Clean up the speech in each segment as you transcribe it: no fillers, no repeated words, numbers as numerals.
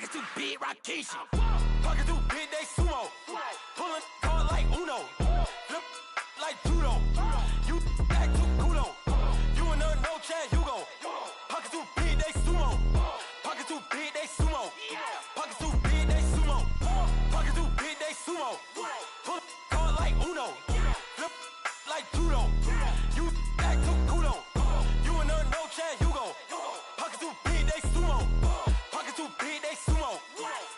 Pockets too big, Rakishi. Pockets too big, they sumo. Pulling card like Uno. Flip like judo. You act too culo. You in a no chance, you go. Pockets too big, they sumo. Pockets too big, they sumo. Pockets too big, they sumo. Pockets too big, they sumo. Pull card like Uno. Flip like judo. You act too culo. You in a no chance, you go. Pockets too big, they sumo. Pockets too big, they sumo.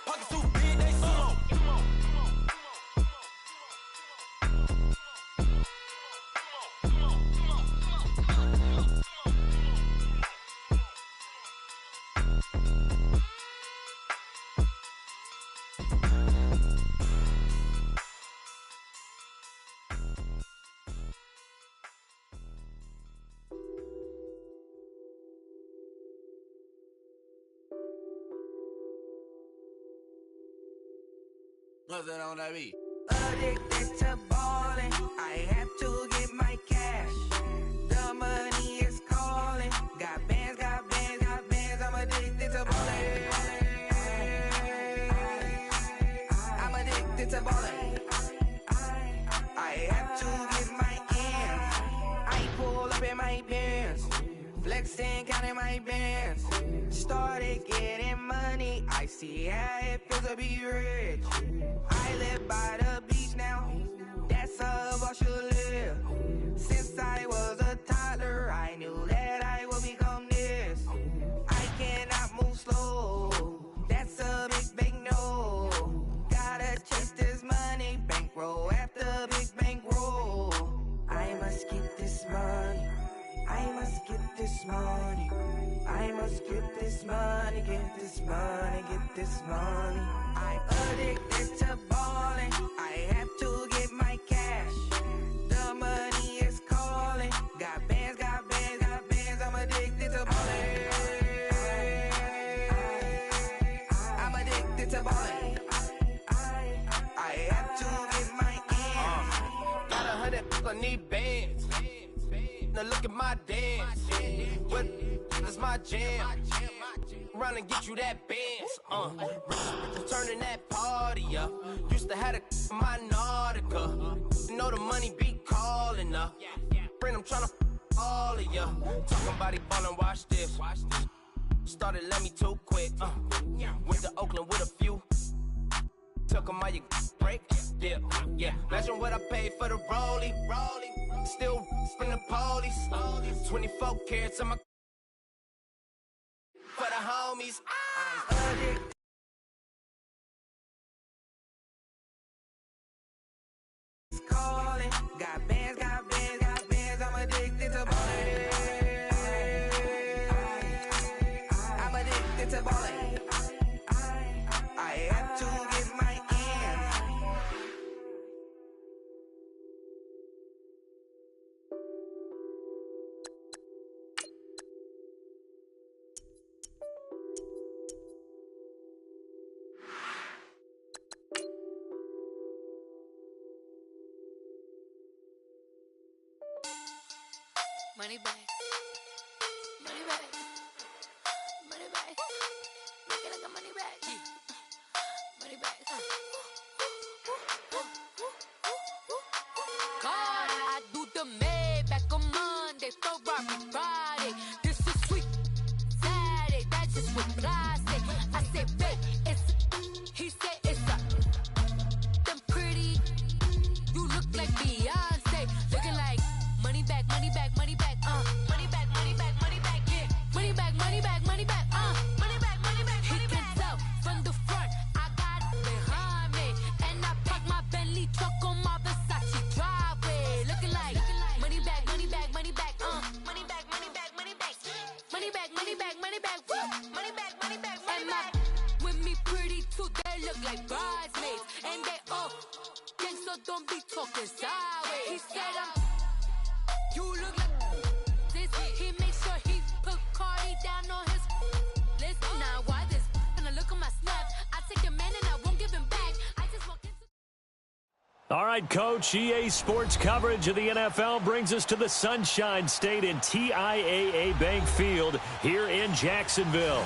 Pockets too big, they sumo. Nothing on that beat. Addicted to ballin', I have to get my cash. The money is calling. Got bands, got bands, got bands. I'm addicted to ballin'. I'm addicted to ballin'. I have to get my ends. I pull up in my Benz, flexing, counting my bands. Started getting money. I see how it feels to be rich. I live by the beach now, that's how I should live. Since I was a toddler, I knew that I would become this. I cannot move slow, that's a big no. Gotta chase this money, bankroll after big bankroll. I must get this money, I must get this money. I must get this money, get this money, get this money. I'm addicted to ballin', I have to get my cash. The money is calling. Got bands, got bands, got bands. I'm addicted to ballin'. I'm addicted to ballin'. I have to get my ends. Got 100, I need bands. Now look at my dance. What is my jam? Run and get you that bands. Turning that party up. Used to have a my Nautica. Know the money be calling up. Brain, I'm tryna all of ya. Talking about it ballin', watch this. Started let me too quick. Went to Oakland with a few. Took 'em all you break. Dip. Yeah. Imagine what I paid for the rollie. Still spin the police. 24 carats on my for the homies. Calling. Got bands, got bands, got bands. I'm addicted to ballin'. I'm addicted to ballin'. I have to get my ends. Money back, money back, money back. Make it like a money back, money back. God, I do the Maybach on Monday, Ferrari Friday. This is sweet Saturday, that's just what I say. I say, babe, it's he said it's a them pretty. You look like Beyonce, looking like money back, money back, money back. Money back, money back, money back, yeah. Money back, money back, money back, money back, money back, money back. He can tell from the front, I got it behind me. And I park my Bentley truck on my Versace driveway. Looking like money back, money back, money back, money back, money back, money back. Money back, money back, money back, woo. Money back, money back, money back. With me pretty too, they look like bridesmaids. And they all gang, so don't be talking sideways. He said you look like this. He makes sure he put Cardi down on his list. Now why this? Gonna look at my snap. I take your man and I won't give him back. I just walk into. All right, Coach. EA Sports coverage of the NFL brings us to the Sunshine State in TIAA Bank Field here in Jacksonville.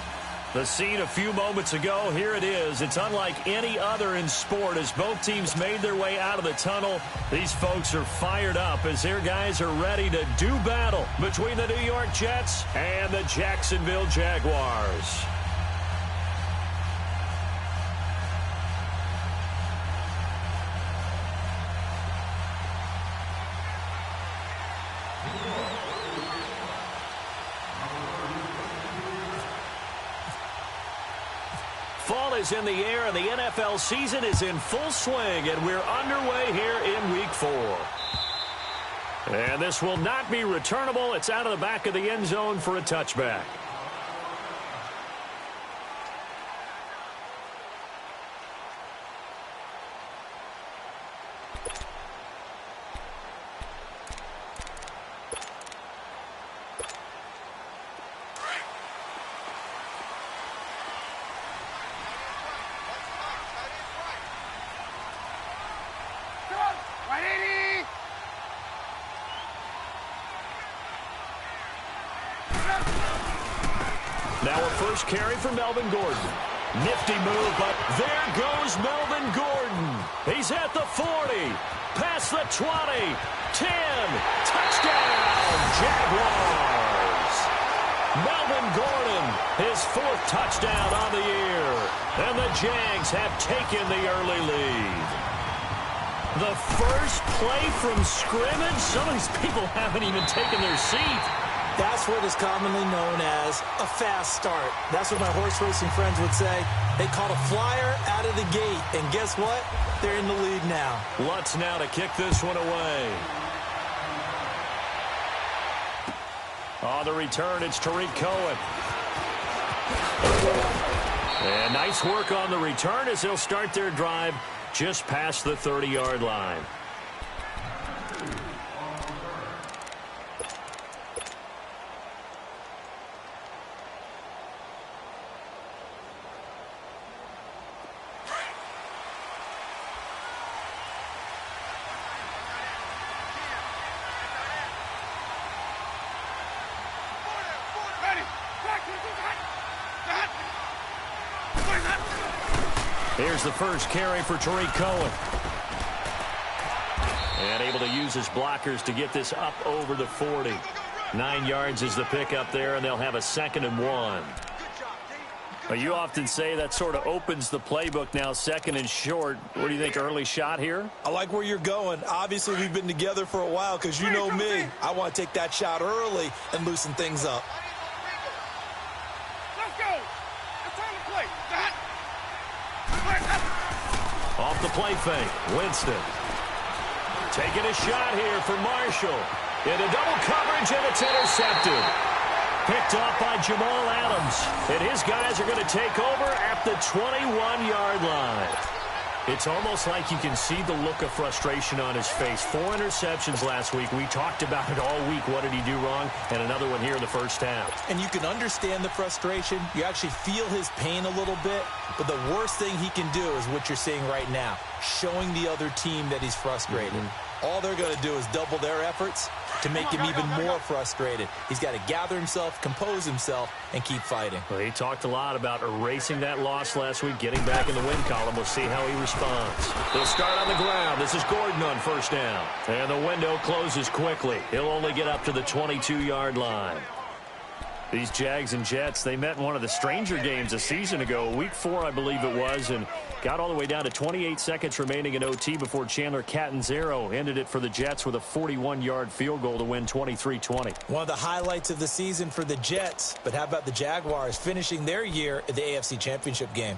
The scene a few moments ago, here it is. It's unlike any other in sport as both teams made their way out of the tunnel. These folks are fired up as their guys are ready to do battle between the New York Jets and the Jacksonville Jaguars. Fall is in the air, and the NFL season is in full swing, and we're underway here in Week 4. And this will not be returnable. It's out of the back of the end zone for a touchback. Now a first carry for Melvin Gordon. Nifty move, but there goes Melvin Gordon. He's at the 40, past the 20, 10, touchdown, Jaguars. Melvin Gordon, his 4th touchdown on the year. And the Jags have taken the early lead. The first play from scrimmage? Some of these people haven't even taken their seat. That's what is commonly known as a fast start. That's what my horse racing friends would say. They caught a flyer out of the gate, and guess what? They're in the lead now. Lutz now to kick this one away. On the return, it's Tariq Cohen. And nice work on the return as they'll start their drive just past the 30-yard line. Here's the first carry for Tariq Cohen. And able to use his blockers to get this up over the 40. 9 yards is the pickup there, and they'll have a 2nd and 1. Well, you often say that sort of opens the playbook now, 2nd and short. What do you think, early shot here? I like where you're going. Obviously, we've been together for a while because you know me. I want to take that shot early and loosen things up. Off the play fake, Winston. Taking a shot here for Marshall. Into double coverage, and it's intercepted. Picked off by Jamal Adams. And his guys are going to take over at the 21-yard line. It's almost like you can see the look of frustration on his face. 4 interceptions last week. We talked about it all week. What did he do wrong? And another one here in the first half. And you can understand the frustration. You actually feel his pain a little bit. But the worst thing he can do is what you're seeing right now, showing the other team that he's frustrated. All they're going to do is double their efforts to make him even more frustrated. He's got to gather himself, compose himself, and keep fighting. Well, he talked a lot about erasing that loss last week, getting back in the win column. We'll see how he responds. They'll start on the ground. This is Gordon on first down. And the window closes quickly. He'll only get up to the 22-yard line. These Jags and Jets, they met in one of the stranger games a season ago, week 4, I believe it was, and got all the way down to 28 seconds remaining in OT before Chandler Catanzaro ended it for the Jets with a 41-yard field goal to win 23-20. One of the highlights of the season for the Jets, but how about the Jaguars finishing their year at the AFC Championship game?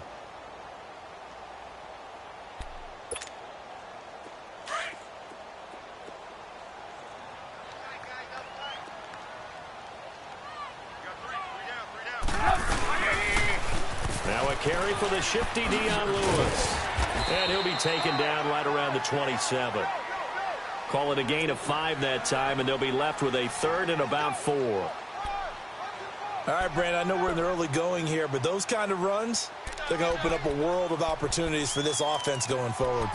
Now a carry for the shifty Dion Lewis. And he'll be taken down right around the 27. Call it a gain of 5 that time, and they'll be left with a 3rd and about 4. All right, Brandon, I know we're in the early going here, but those kind of runs, they're going to open up a world of opportunities for this offense going forward.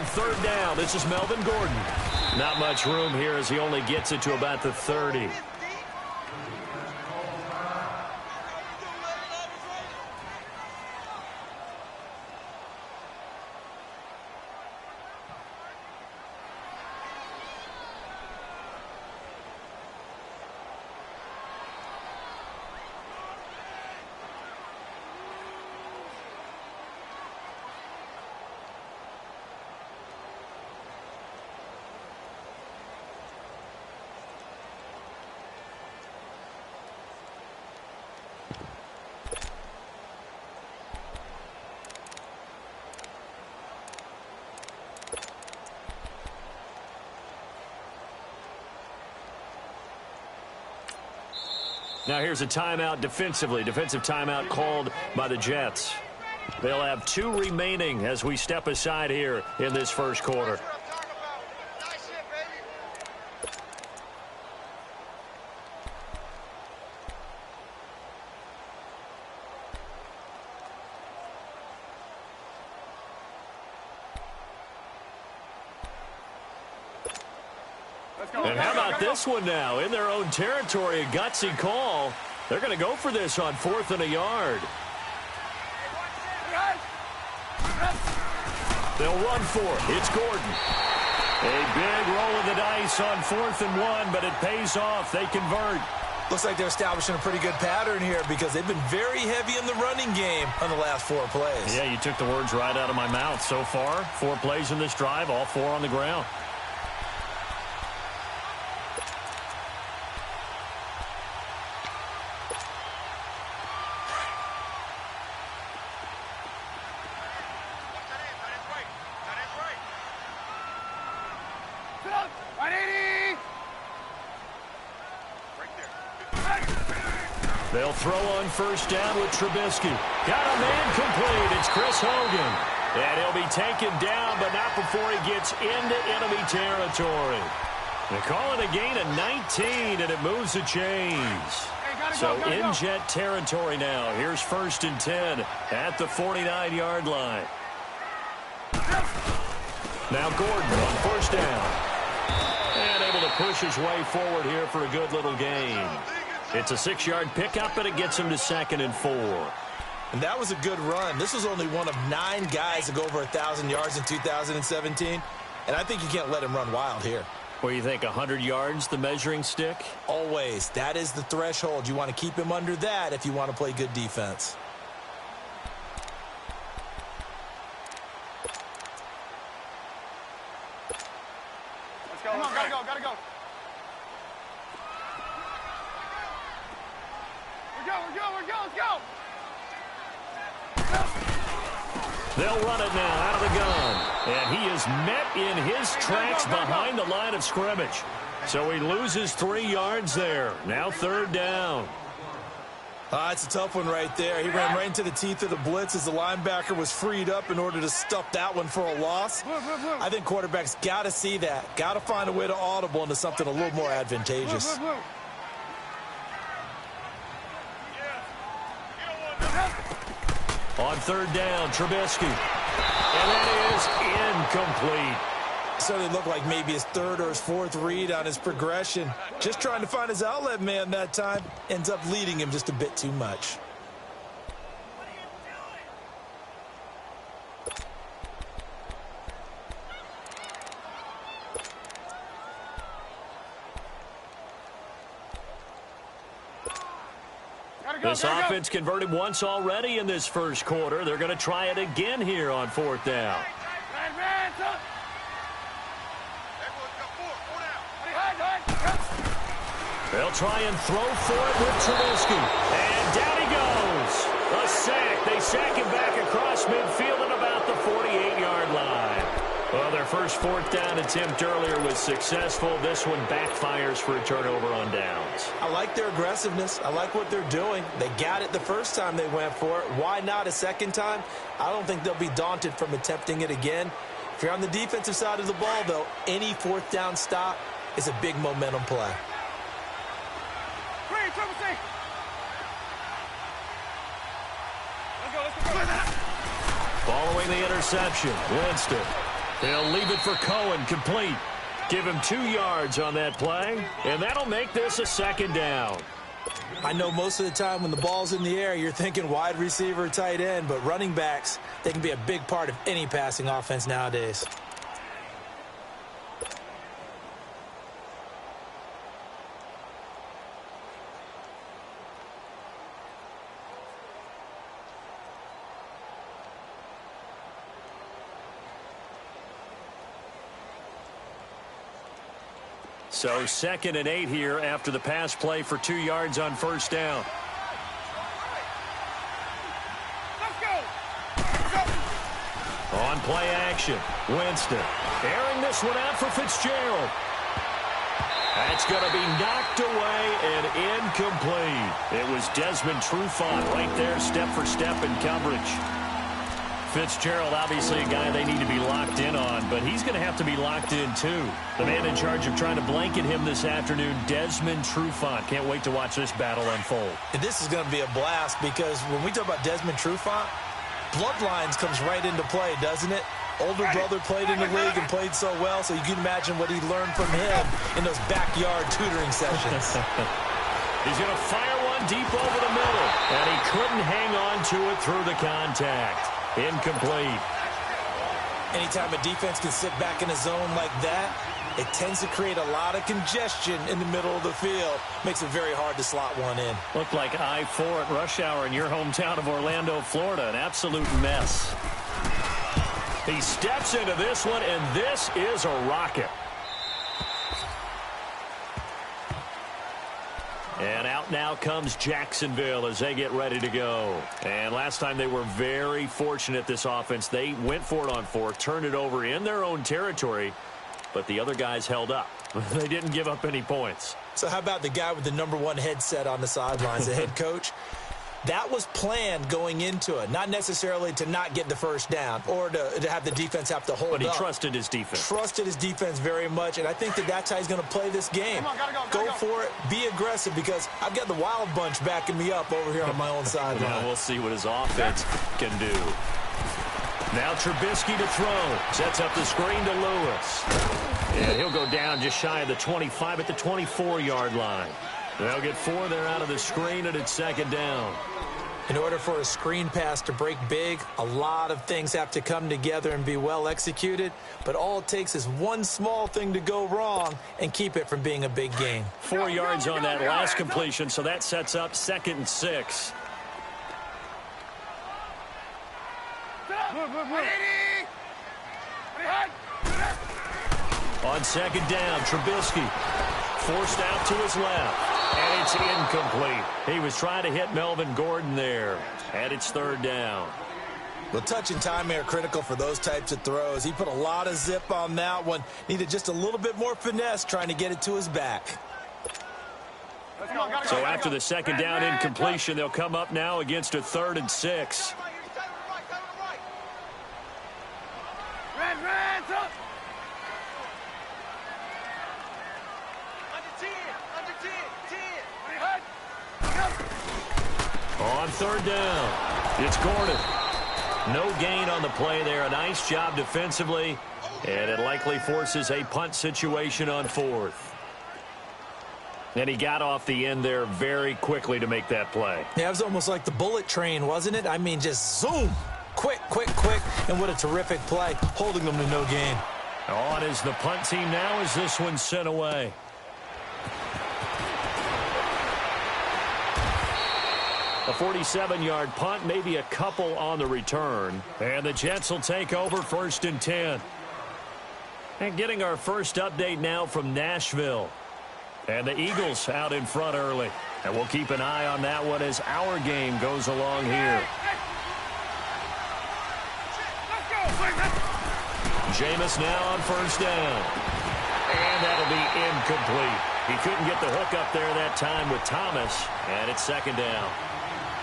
on third down. This is Melvin Gordon. Not much room here as he only gets it to about the 30. Now here's a timeout defensively. Defensive timeout called by the Jets. They'll have 2 remaining as we step aside here in this first quarter. And how about this one now? In their own territory, a gutsy call. They're going to go for this on 4th and a yard. They'll run for it. It's Gordon. A big roll of the dice on 4th and 1, but it pays off. They convert. Looks like they're establishing a pretty good pattern here because they've been very heavy in the running game on the last 4 plays. Yeah, you took the words right out of my mouth. So far, 4 plays in this drive, all 4 on the ground. They'll throw on first down with Trubisky. Got a man complete. It's Chris Hogan. And he'll be taken down, but not before he gets into enemy territory. They're calling a gain of 19, and it moves the chains. So in Jet territory now. Here's 1st and 10 at the 49-yard line. Now Gordon on first down. And able to push his way forward here for a good little gain. It's a 6-yard pickup, and it gets him to 2nd and 4. And that was a good run. This was only one of 9 guys to go over 1,000 yards in 2017. And I think you can't let him run wild here. What do you think, 100 yards, the measuring stick? Always. That is the threshold. You want to keep him under that if you want to play good defense. Let's go. Come on, gotta go. We're go, let's go! They'll run it now out of the gun. And he is met in his tracks behind the line of scrimmage. So he loses 3 yards there. Now 3rd down. It's a tough one right there. He ran right into the teeth of the blitz as the linebacker was freed up in order to stuff that one for a loss. I think quarterbacks got to see that. Got to find a way to audible into something a little more advantageous. On 3rd down, Trubisky. And that is incomplete. So they look like maybe his 3rd or his 4th read on his progression. Just trying to find his outlet man that time. Ends up leading him just a bit too much. This offense converted once already in this first quarter. They're going to try it again here on 4th down. They'll try and throw for it with Trubisky. And down he goes. A sack. They sack him back across midfield at about the 48-yard line. Well, their first 4th down attempt earlier was successful. This one backfires for a turnover on downs. I like their aggressiveness. I like what they're doing. They got it the first time they went for it. Why not a second time? I don't think they'll be daunted from attempting it again. If you're on the defensive side of the ball, though, any 4th down stop is a big momentum play. Following the interception, Winston. They'll leave it for Cohen, complete. Give him 2 yards on that play, and that'll make this a second down. I know most of the time when the ball's in the air, you're thinking wide receiver, tight end, but running backs, they can be a big part of any passing offense nowadays. So 2nd and 8 here after the pass play for 2 yards on first down. Let's go. On play action, Winston airing this one out for Fitzgerald. That's going to be knocked away and incomplete. It was Desmond Trufant right there, step for step in coverage. Fitzgerald, obviously a guy they need to be locked in on, but he's going to have to be locked in too. The man in charge of trying to blanket him this afternoon, Desmond Trufant. Can't wait to watch this battle unfold. And this is going to be a blast because when we talk about Desmond Trufant, bloodlines comes right into play, doesn't it? Older brother played in the league and played so well, so you can imagine what he learned from him in those backyard tutoring sessions. He's going to fire one deep over the middle, and he couldn't hang on to it through the contact. Incomplete. Anytime a defense can sit back in a zone like that, it tends to create a lot of congestion in the middle of the field. Makes it very hard to slot one in. Looked like I-4 at rush hour in your hometown of Orlando, Florida. An absolute mess. He steps into this one, and this is a rocket. And out now comes Jacksonville as they get ready to go. And last time they were very fortunate, this offense. They went for it on 4th, turned it over in their own territory, but the other guys held up. They didn't give up any points. So how about the guy with the #1 headset on the sidelines, the head coach? That was planned going into it, not necessarily to not get the first down or to have the defense have to hold up. But he trusted his defense. Trusted his defense very much, and I think that's how he's going to play this game. Come on, gotta go for it, be aggressive, because I've got the wild bunch backing me up over here on my own sideline. Well, we'll see what his offense can do. Now Trubisky to throw. Sets up the screen to Lewis. And he'll go down just shy of the 25 at the 24-yard line. They'll get 4 there out of the screen, and it's 2nd down. In order for a screen pass to break big, a lot of things have to come together and be well executed, but all it takes is one small thing to go wrong and keep it from being a big gain. 4 yards on that last completion, so that sets up 2nd and 6. On 2nd down, Trubisky forced out to his left. And it's incomplete. He was trying to hit Melvin Gordon there. And it's 3rd down. Well, touch and time are critical for those types of throws. He put a lot of zip on that one. Needed just a little bit more finesse trying to get it to his back. So after the 2nd down incompletion, they'll come up now against a 3rd and 6. On 3rd down, it's Gordon. No gain on the play there. A nice job defensively, and it likely forces a punt situation on 4th. And he got off the end there very quickly to make that play. Yeah, it was almost like the bullet train, wasn't it? I mean, just zoom. Quick, quick, quick. And what a terrific play, holding them to no gain. On is the punt team now as this one's sent away. A 47-yard punt, maybe a couple on the return. And the Jets will take over 1st and 10. And getting our first update now from Nashville. And the Eagles out in front early. And we'll keep an eye on that one as our game goes along here. Jameis now on 1st down. And that'll be incomplete. He couldn't get the hook up there that time with Thomas. And it's 2nd down.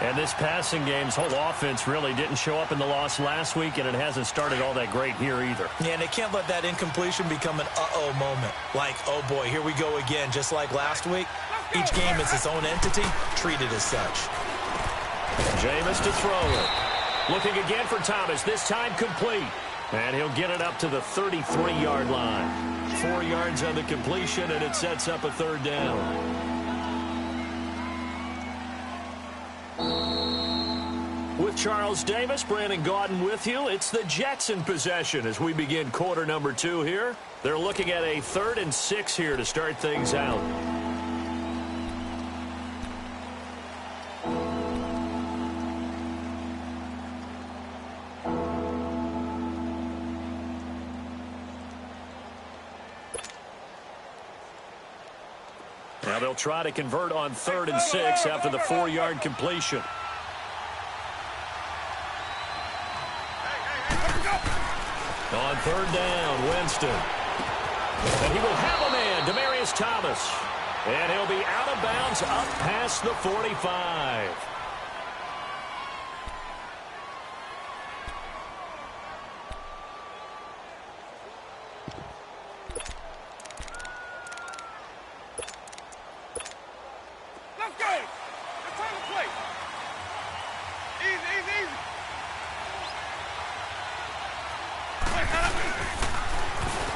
And this passing game's whole offense really didn't show up in the loss last week, and it hasn't started all that great here either. Yeah, and they can't let that incompletion become an uh-oh moment. Like, oh boy, here we go again, just like last week. Each game is its own entity, treated as such. Jameis to throw it. Looking again for Thomas, this time complete. And he'll get it up to the 33-yard line. 4 yards on the completion, and it sets up a third down. With Charles Davis, Brandon Gaudin with you. It's the Jets in possession as we begin quarter number 2 here. They're looking at a 3rd and 6 here to start things out. Now they'll try to convert on 3rd and 6 after the 4-yard completion. On 3rd down, Winston. And he will have a man, Demaryius Thomas. And he'll be out of bounds up past the 45. Let's go. It's time to play. Easy, easy, easy.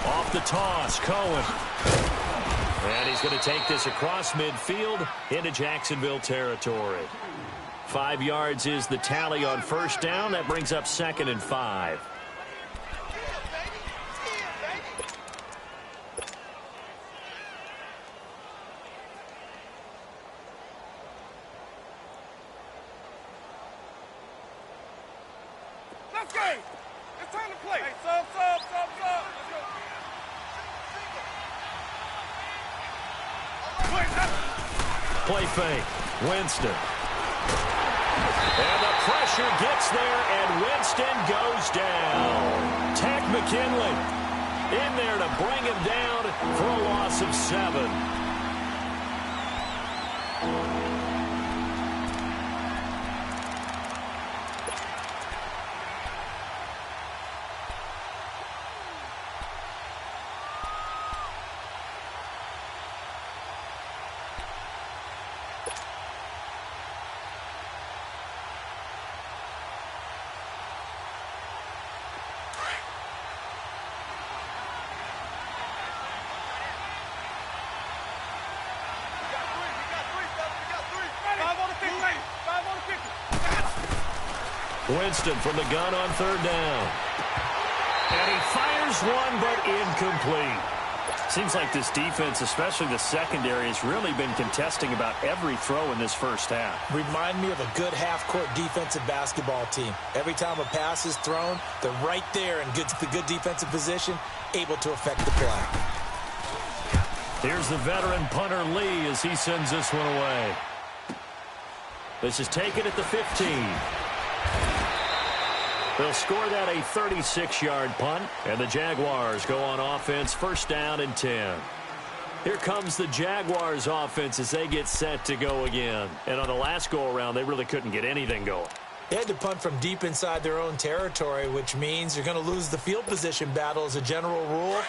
Off the toss, Cohen. And he's going to take this across midfield into Jacksonville territory. 5 yards is the tally on 1st down. That brings up 2nd and 5. Let's go. It's time to play. Hey, sub. Play fake. Winston. And the pressure gets there, and Winston goes down. Tech McKinley in there to bring him down for a loss of 7. Winston from the gun on 3rd down. And he fires one, but incomplete. Seems like this defense, especially the secondary, has really been contesting about every throw in this first half. Remind me of a good half-court defensive basketball team. Every time a pass is thrown, they're right there in the good defensive position, able to affect the play. Here's the veteran punter Lee as he sends this one away. This is taken at the 15. They'll score that a 36-yard punt, and the Jaguars go on offense, 1st down and 10. Here comes the Jaguars offense as they get set to go again. And on the last go-around, they really couldn't get anything going. They had to punt from deep inside their own territory, which means you're going to lose the field position battle as a general rule.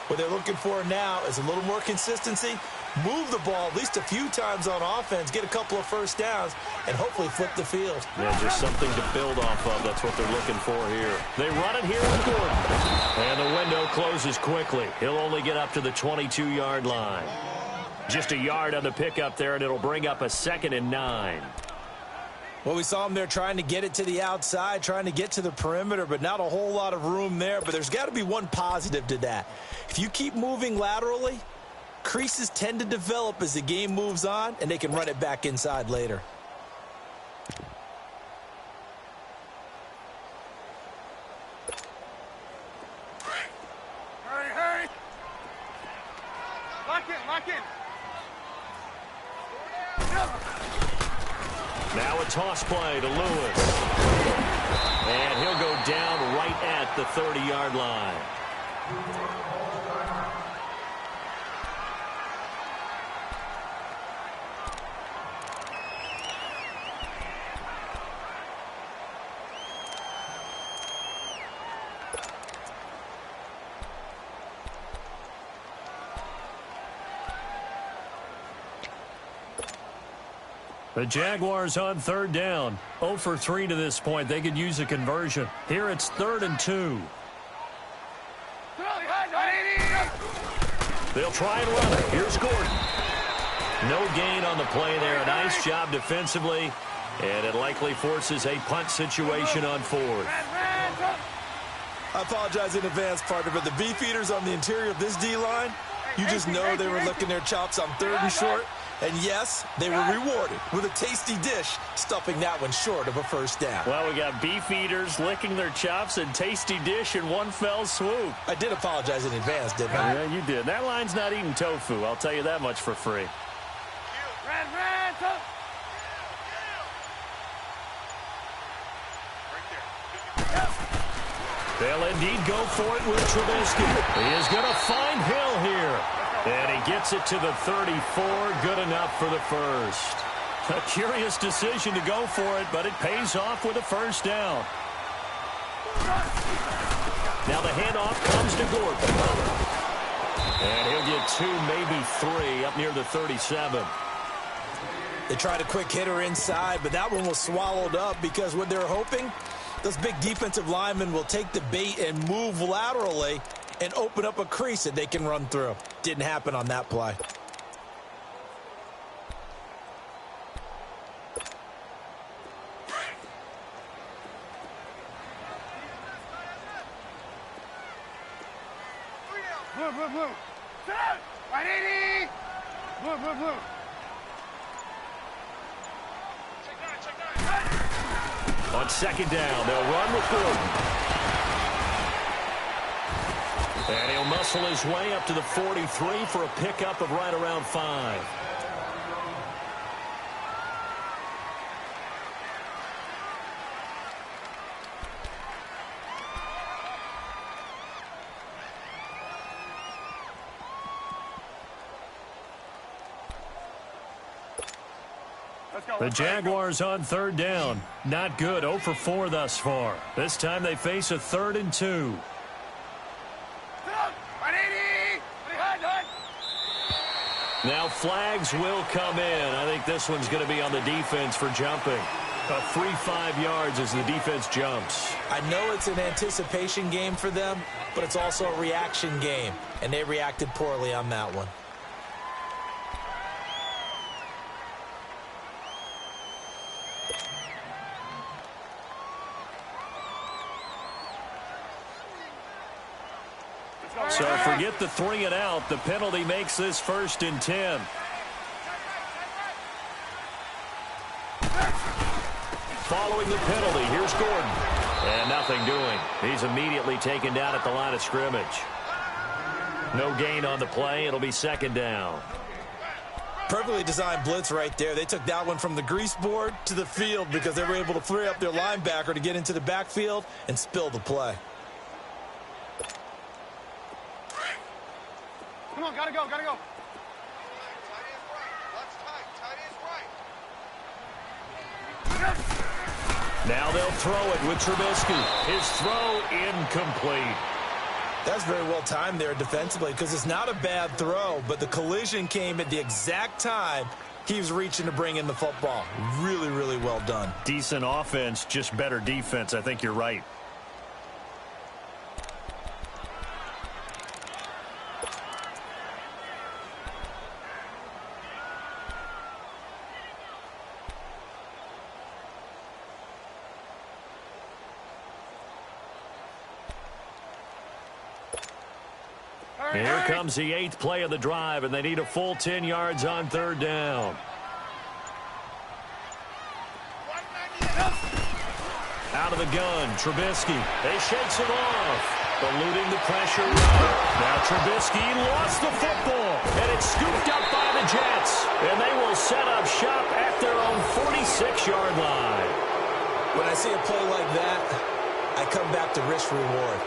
What they're looking for now is a little more consistency, move the ball at least a few times on offense, get a couple of 1st downs, and hopefully flip the field. Yeah, just something to build off of. That's what they're looking for here. They run it here with Gordon. And the window closes quickly. He'll only get up to the 22-yard line. Just a yard on the pickup there, and it'll bring up a 2nd and 9. Well, we saw him there trying to get it to the outside, trying to get to the perimeter, but not a whole lot of room there. But there's got to be one positive to that. If you keep moving laterally, creases tend to develop as the game moves on, and they can run it back inside later. Hurry. Lock in. Now a toss play to Lewis. And he'll go down right at the 30-yard line. The Jaguars on 3rd down. 0 for 3 to this point. They could use a conversion. Here it's 3rd and 2. They'll try and run it. Here's Gordon. No gain on the play there. A nice job defensively, and it likely forces a punt situation on fourth. I apologize in advance, partner, but the beefeaters on the interior of this D-line, you just know they were licking their chops on 3rd and short. And yes, they were rewarded with a tasty dish, stuffing that one short of a first down. Well, we got beef eaters licking their chops and tasty dish in one fell swoop. I did apologize in advance, didn't I? Yeah, you did. That line's not eating tofu. I'll tell you that much for free. They'll indeed go for it with Trubisky. He is going to find Hill here. And he gets it to the 34. Good enough for the first. A curious decision to go for it, but it pays off with a first down. Now the handoff comes to Gordon. And he'll get 2, maybe 3 up near the 37. They tried a quick hitter inside, but that one was swallowed up because what they're hoping, those big defensive linemen will take the bait and move laterally and open up a crease that they can run through. Didn't happen on that play. Blue, blue, blue. Set! Right, 80! Blue, blue, blue. On second down, they'll run with Gordon. And he'll muscle his way up to the 43 for a pickup of right around 5. The Jaguars on 3rd down. Not good. 0 for 4 thus far. This time they face a 3rd and 2. Now flags will come in. I think this one's going to be on the defense for jumping. A free 5 yards as the defense jumps. I know it's an anticipation game for them, but it's also a reaction game, and they reacted poorly on that one. So forget the 3 and out. The penalty makes this 1st and 10. Following the penalty, here's Gordon. And nothing doing. He's immediately taken down at the line of scrimmage. No gain on the play. It'll be 2nd down. Perfectly designed blitz right there. They took that one from the grease board to the field because they were able to free up their linebacker to get into the backfield and spill the play. Come on, gotta go, gotta go. Now they'll throw it with Trubisky. His throw incomplete. That's very well timed there defensively because it's not a bad throw, but the collision came at the exact time he was reaching to bring in the football. Really, really well done. Decent offense, just better defense. I think you're right. And here comes the 8th play of the drive, and they need a full 10 yards on 3rd down. Out of the gun, Trubisky. He shakes it off, eluding the pressure. Now Trubisky lost the football, and it's scooped up by the Jets. And they will set up shop at their own 46-yard line. When I see a play like that, I come back to risk-reward.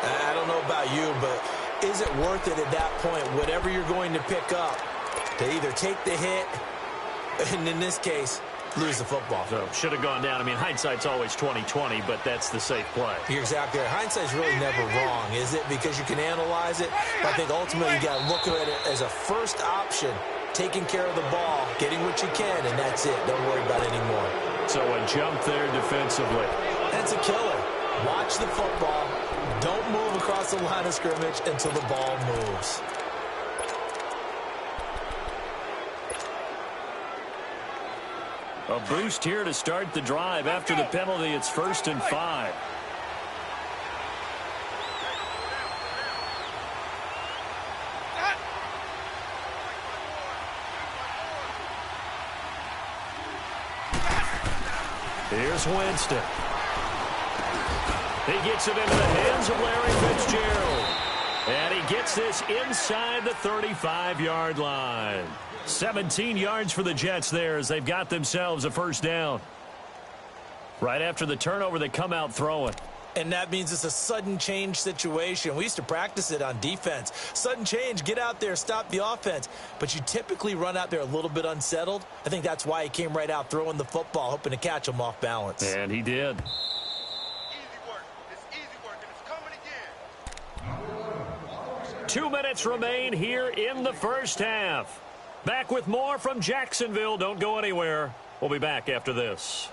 I don't know about you, but is it worth it at that point, whatever you're going to pick up, to either take the hit, and in this case, lose the football? So should have gone down. I mean, hindsight's always 20/20, but that's the safe play. You're exactly right. Hindsight's really never wrong, is it? Because you can analyze it. But I think ultimately you got to look at it as a first option, taking care of the ball, getting what you can, and that's it. Don't worry about it anymore. So a jump there defensively. That's a killer. Watch the football, Don't move across the line of scrimmage until the ball moves. A boost here to start the drive. After the penalty, it's 1st and 5. Here's Winston. He gets it into the hands of Larry Fitzgerald. And he gets this inside the 35-yard line. 17 yards for the Jets there as they've got themselves a first down. Right after the turnover, they come out throwing. And that means it's a sudden change situation. We used to practice it on defense. Sudden change, get out there, stop the offense. But you typically run out there a little bit unsettled. I think that's why he came right out throwing the football, hoping to catch him off balance. And he did. Easy work. It's easy work, and it's coming again. 2 minutes remain here in the first half. Back with more from Jacksonville. Don't go anywhere. We'll be back after this.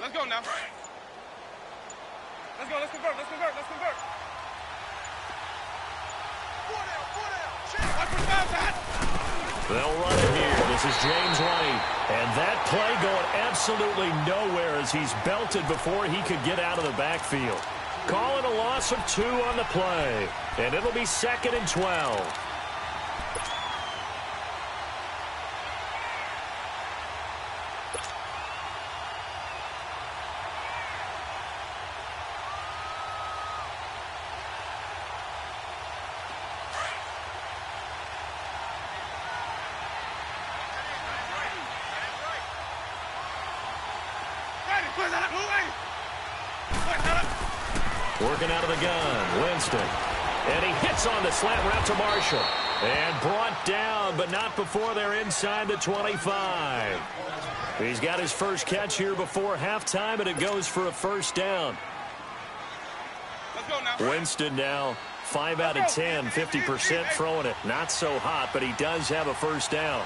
Let's go now. Let's go. Let's convert. Let's convert. Let's convert. 4 down. Check. Watch for the bounce, Pat. They'll run it here. This is James White. And that play going absolutely nowhere as he's belted before he could get out of the backfield. Call it a loss of 2 on the play. And it'll be 2nd and 12. Working out of the gun, Winston. And he hits on the slant route to Marshall. And brought down, but not before they're inside the 25. He's got his first catch here before halftime, and it goes for a first down. Let's go now. Winston now 5 out of 10, 50% throwing it. Not so hot, but he does have a first down.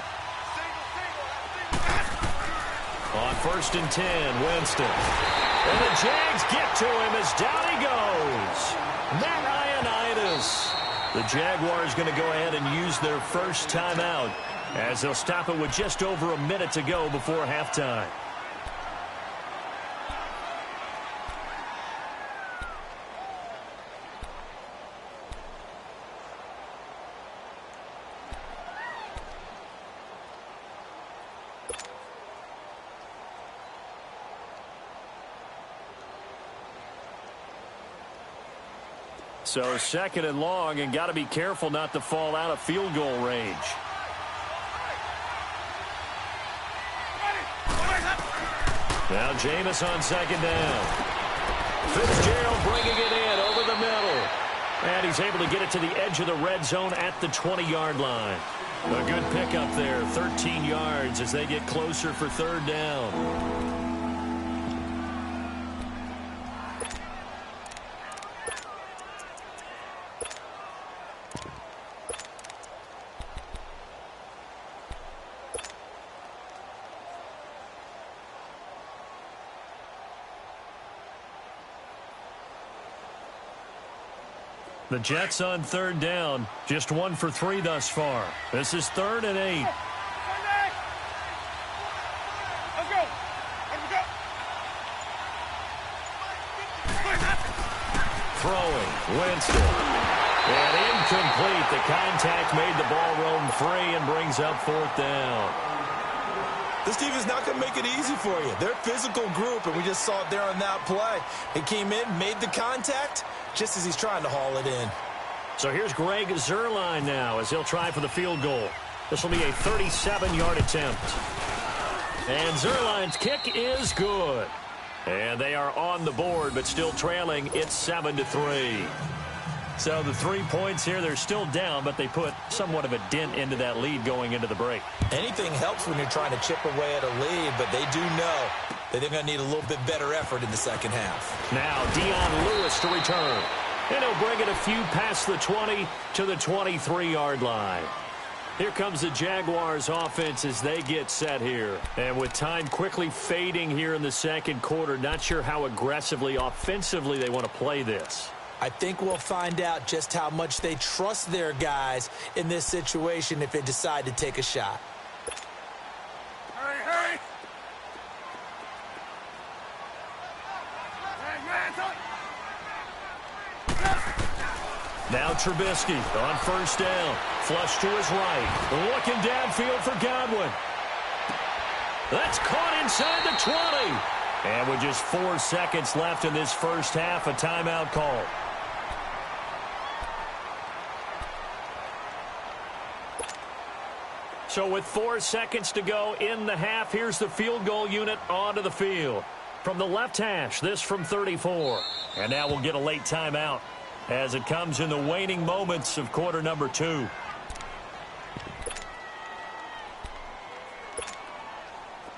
On 1st and 10, Winston. And the Jags get to him as down he goes. Matt Ioannidis. The Jaguars going to go ahead and use their first timeout as they'll stop it with just over a minute to go before halftime. So 2nd and long, and got to be careful not to fall out of field goal range. Now Jameis on 2nd down. Fitzgerald bringing it in over the middle. And he's able to get it to the edge of the red zone at the 20-yard line. A good pickup there, 13 yards as they get closer for 3rd down. The Jets on 3rd down, just 1 for 3 thus far. This is 3rd and 8. Let's go. Throwing, Winston. And incomplete. The contact made the ball roam free and brings up 4th down. This team is not going to make it easy for you. They're a physical group, and we just saw it there on that play. He came in, made the contact, just as he's trying to haul it in. So here's Greg Zuerlein now as he'll try for the field goal. This will be a 37-yard attempt. And Zuerlein's kick is good. And they are on the board, but still trailing. It's 7-3. So the 3 points here, they're still down, but they put somewhat of a dent into that lead going into the break. Anything helps when you're trying to chip away at a lead, but they do know that they're going to need a little bit better effort in the second half. Now Dion Lewis to return. And he'll bring it a few past the 20 to the 23-yard line. Here comes the Jaguars offense as they get set here. And with time quickly fading here in the second quarter, not sure how aggressively, offensively they want to play this. I think we'll find out just how much they trust their guys in this situation if they decide to take a shot. Hurry, hurry. Now Trubisky on first down. Flush to his right. Looking downfield for Godwin. That's caught inside the 20. And with just 4 seconds left in this first half, a timeout call. So with 4 seconds to go in the half, here's the field goal unit onto the field. From the left hash, this from 34. And now we'll get a late timeout as it comes in the waning moments of quarter number 2.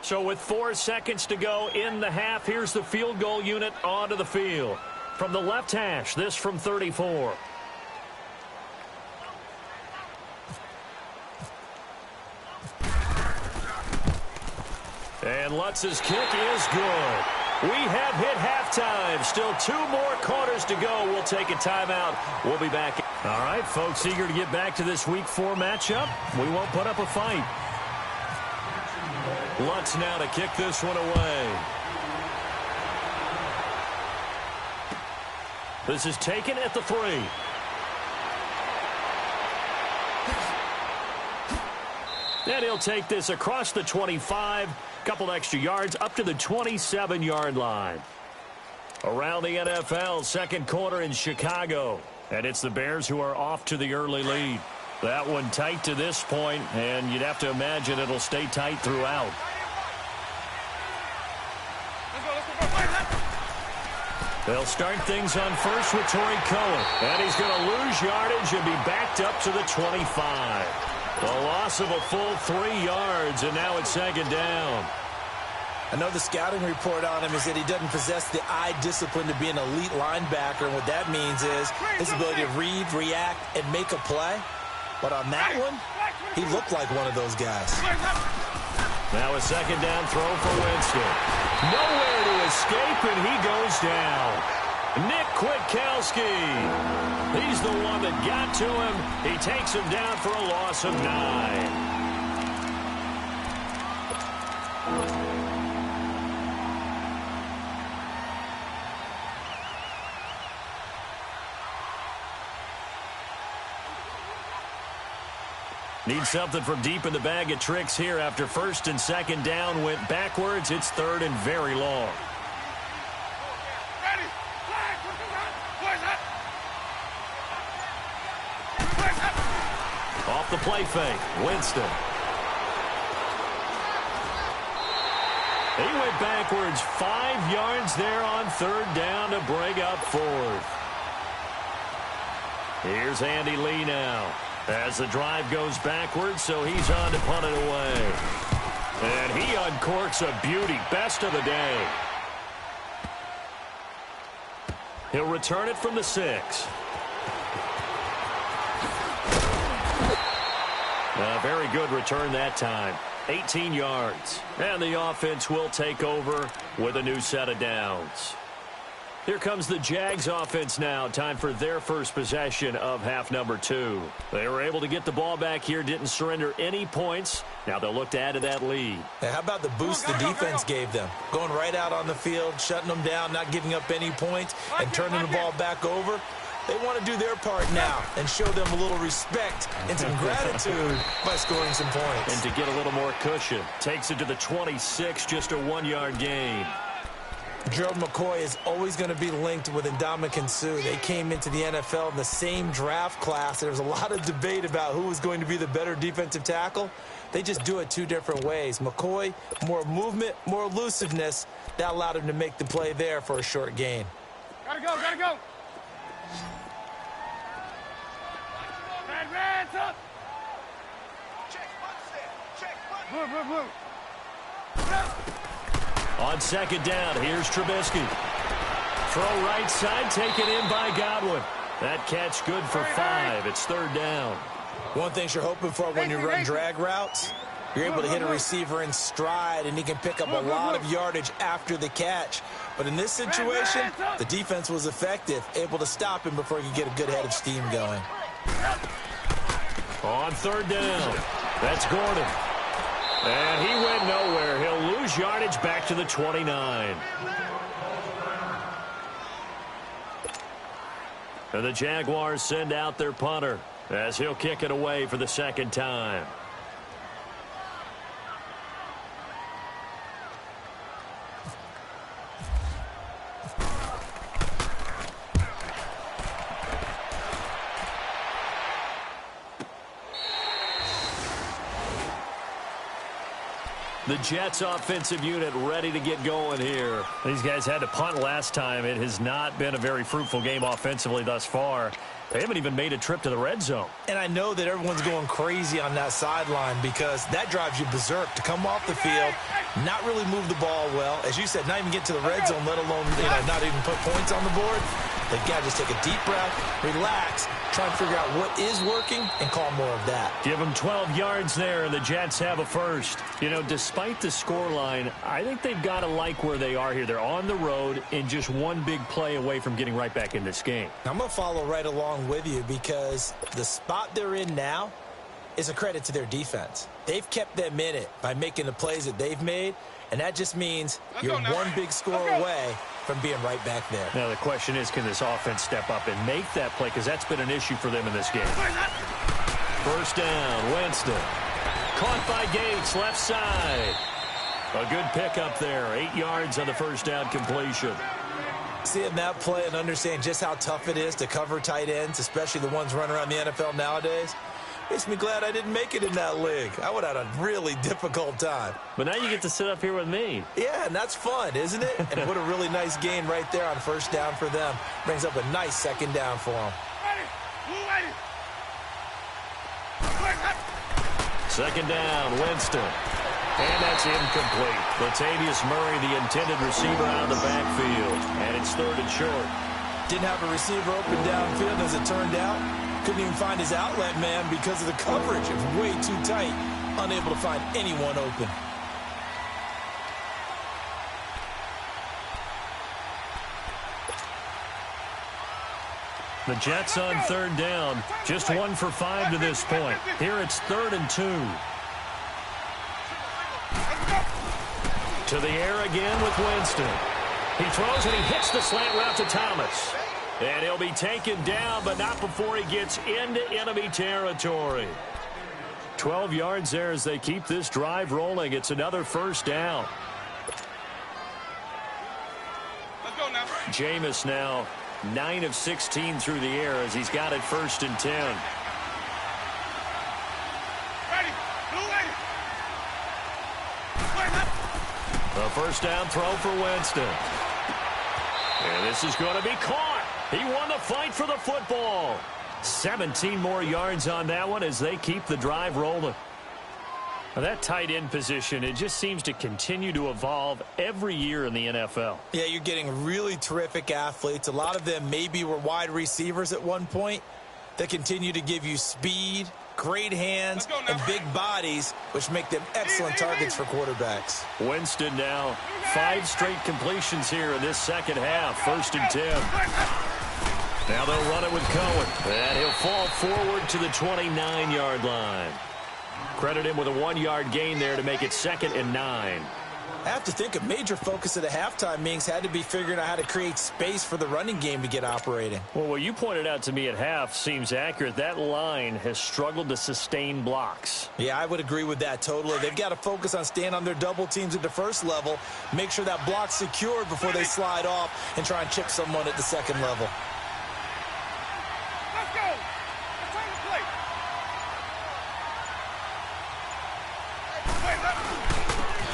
So with 4 seconds to go in the half, here's the field goal unit onto the field. From the left hash, this from 34. And Lutz's kick is good. We have hit halftime. Still 2 more quarters to go. We'll take a timeout. We'll be back. All right, folks, eager to get back to this Week 4 matchup. We won't put up a fight. Lutz now to kick this one away. This is taken at the 3. And he'll take this across the 25. Couple extra yards up to the 27-yard line. Around the NFL, second quarter in Chicago. And it's the Bears who are off to the early lead. That one tight to this point, and you'd have to imagine it'll stay tight throughout. They'll start things on first with Torrey Cohen. And he's going to lose yardage and be backed up to the 25. The loss of a full 3 yards, and now it's second down. I know the scouting report on him is that he doesn't possess the eye discipline to be an elite linebacker, and what that means is his ability to read, react, and make a play. But on that one, he looked like one of those guys. Now a second down throw for Winston. Nowhere to escape, and he goes down. Nick Kwiatkowski. He's the one that got to him. He takes him down for a loss of 9. Need something from deep in the bag of tricks here after first and second down went backwards. It's third and very long. Off the play fake, Winston. He went backwards 5 yards there on third down to bring up fourth. Here's Andy Lee now. As the drive goes backwards, so he's on to punt it away. And he uncorks a beauty, best of the day. He'll return it from the 6. A very good return that time. 18 yards. And the offense will take over with a new set of downs. Here comes the Jags offense now. Time for their first possession of half number 2. They were able to get the ball back here, didn't surrender any points. Now they'll look to add to that lead. Hey, how about the boost the defense gave them? Going right out on the field, shutting them down, not giving up any points, and turning the ball back over. They want to do their part now and show them a little respect and some gratitude by scoring some points. And to get a little more cushion. Takes it to the 26, just a 1-yard gain. Gerald McCoy is always going to be linked with Ndamukong Suh. They came into the NFL in the same draft class. There was a lot of debate about who was going to be the better defensive tackle. They just do it 2 different ways. McCoy, more movement, more elusiveness. That allowed him to make the play there for a short gain. Gotta go, gotta go. Hands up. Blue. On second down, here's Trubisky. Throw right side, taken in by Godwin. That catch good for 5. It's third down. One thing you're hoping for when you run drag routes, you're able to hit a receiver in stride, and he can pick up a lot of yardage after the catch. But in this situation, the defense was effective, able to stop him before he could get a good head of steam going. On third down, that's Gordon. And he went nowhere. He'll lose yardage back to the 29. And the Jaguars send out their punter as he'll kick it away for the second time. The Jets offensive unit ready to get going here. These guys had to punt last time. It has not been a very fruitful game offensively thus far. They haven't even made a trip to the red zone. And I know that everyone's going crazy on that sideline because that drives you berserk to come off the field, not really move the ball well. As you said, not even get to the red zone, let alone not even put points on the board. They've got to just take a deep breath, relax, try and figure out what is working, and call more of that. Give them 12 yards there, and the Jets have a first. You know, despite the scoreline, I think they've got to like where they are here. They're on the road and just one big play away from getting right back in this game. I'm going to follow right along with you because the spot they're in now is a credit to their defense. They've kept them in it by making the plays that they've made, and that just means you're one big score away from being right back there. Now the question is, can this offense step up and make that play? Because that's been an issue for them in this game. First down, Winston. Caught by Gates, left side. A good pickup there. 8 yards on the first down completion. Seeing that play and understand just how tough it is to cover tight ends, especially the ones running around the NFL nowadays, makes me glad I didn't make it in that league. I would have had a really difficult time. But now you get to sit up here with me. Yeah, and that's fun, isn't it? And what a really nice gain right there on first down for them. Brings up a nice second down for them. Second down, Winston. And that's incomplete. Latavius Murray, the intended receiver, out of the backfield. And it's third and short. Didn't have a receiver open downfield, as it turned out. Couldn't even find his outlet man because of the coverage. It was way too tight. Unable to find anyone open. The Jets on third down. Just 1 for 5 to this point. Here it's 3rd and 2. To the air again with Winston. He throws and he hits the slant route to Thomas. And he'll be taken down, but not before he gets into enemy territory. 12 yards there as they keep this drive rolling. It's another first down. Let's go now. Jameis now 9 of 16 through the air as he's got it 1st and 10. Ready. Blue ready. A first down throw for Winston. And this is going to be caught. He won the fight for the football. 17 more yards on that one as they keep the drive rolling. Now that tight end position, it just seems to continue to evolve every year in the NFL. Yeah, you're getting really terrific athletes. A lot of them maybe were wide receivers at one point. They continue to give you speed, great hands, and big bodies, which make them excellent targets for quarterbacks. Winston now 5 straight completions here in this second half. 1st and 10. Now they'll run it with Cohen. And he'll fall forward to the 29-yard line. Credit him with a 1-yard gain there to make it 2nd and 9. I have to think a major focus of the halftime meetings had to be figuring out how to create space for the running game to get operating. Well, what you pointed out to me at half seems accurate. That line has struggled to sustain blocks. Yeah, I would agree with that totally. They've got to focus on staying on their double teams at the first level, make sure that block's secured before they slide off and try and chip someone at the second level. Let's go. Return the play.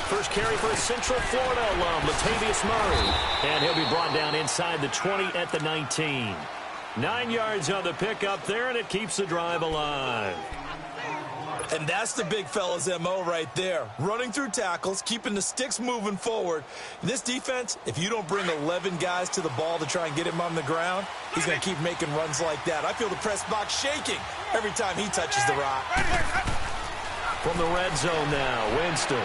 First carry for a Central Florida alum, Latavius Murray. And he'll be brought down inside the 20 at the 19. 9 yards on the pickup there, and it keeps the drive alive. And that's the big fella's MO right there. Running through tackles, keeping the sticks moving forward. In this defense, if you don't bring 11 guys to the ball to try and get him on the ground, he's going to keep making runs like that. I feel the press box shaking every time he touches the rock. From the red zone now, Winston.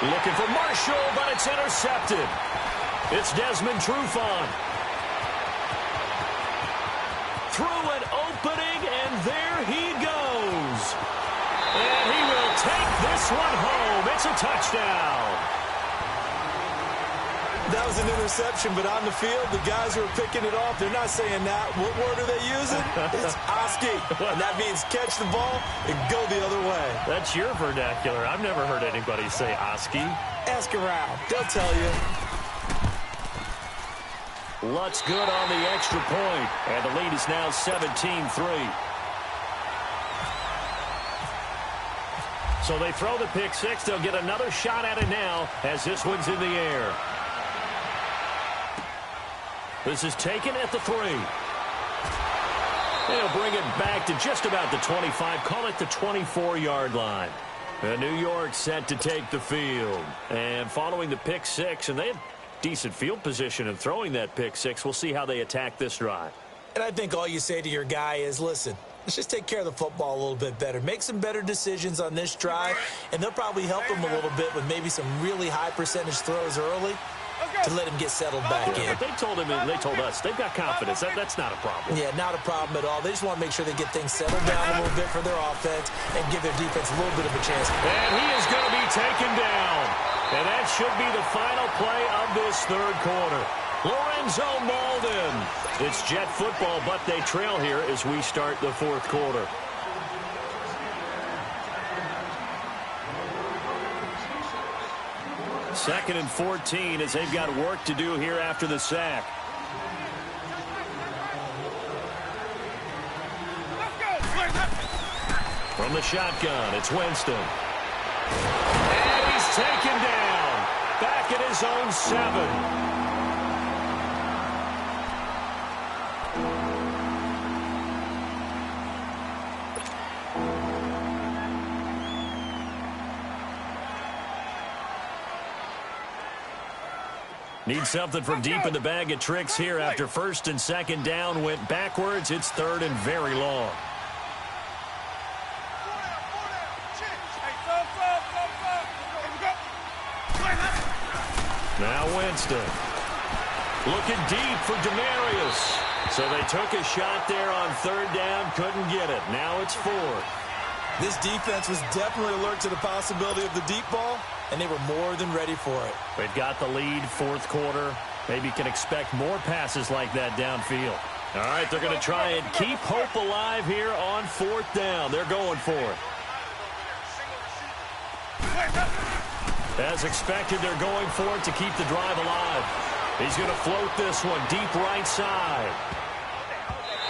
Looking for Marshall, but it's intercepted. It's Desmond Trufant. Through an opening, and there he goes. And he will take this one home. It's a touchdown. That was an interception, but on the field, the guys who are picking it off, they're not saying that. What word are they using? It's Oski, and that means catch the ball and go the other way. That's your vernacular. I've never heard anybody say Oski. Ask around. They'll tell you. Lutz good on the extra point, and the lead is now 17-3. So they throw the pick six. They'll get another shot at it now as this one's in the air. This is taken at the 3. They'll bring it back to just about the 25. Call it the 24-yard line. And New York set to take the field. And following the pick six, and they had decent field position in throwing that pick six. We'll see how they attack this drive. And I think all you say to your guy is, listen, let's just take care of the football a little bit better. Make some better decisions on this drive, and they'll probably help him a little bit with maybe some really high percentage throws early to let him get settled back in. But they told him, and they told us, they've got confidence. That's not a problem. Yeah, not a problem at all. They just want to make sure they get things settled down a little bit for their offense and give their defense a little bit of a chance. And he is going to be taken down. And that should be the final play of this third quarter. Lorenzo Malden. It's Jet football, but they trail here as we start the fourth quarter. Second and 14 as they've got work to do here after the sack. From the shotgun, it's Winston. And he's taken down. Back at his own 7. Need something from deep in the bag of tricks here after first and second down went backwards. It's third and very long. Now Winston. Looking deep for Demarius. So they took a shot there on third down, couldn't get it. Now it's fourth. This defense was definitely alert to the possibility of the deep ball, and they were more than ready for it. They've got the lead, fourth quarter. Maybe can expect more passes like that downfield. All right, they're going to try and keep hope alive here on fourth down. They're going for it. As expected, they're going for it to keep the drive alive. He's going to float this one deep right side.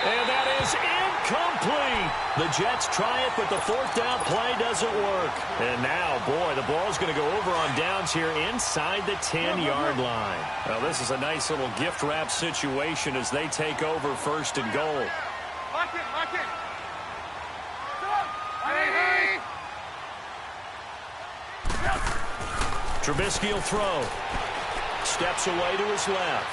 And that is incomplete. The Jets try it, but the fourth down play doesn't work. And now, boy, the ball's going to go over on downs here inside the 10-yard line. Now, this is a nice little gift wrap situation as they take over first and goal. Lock it, lock it. Hey. Trubisky will throw. Steps away to his left.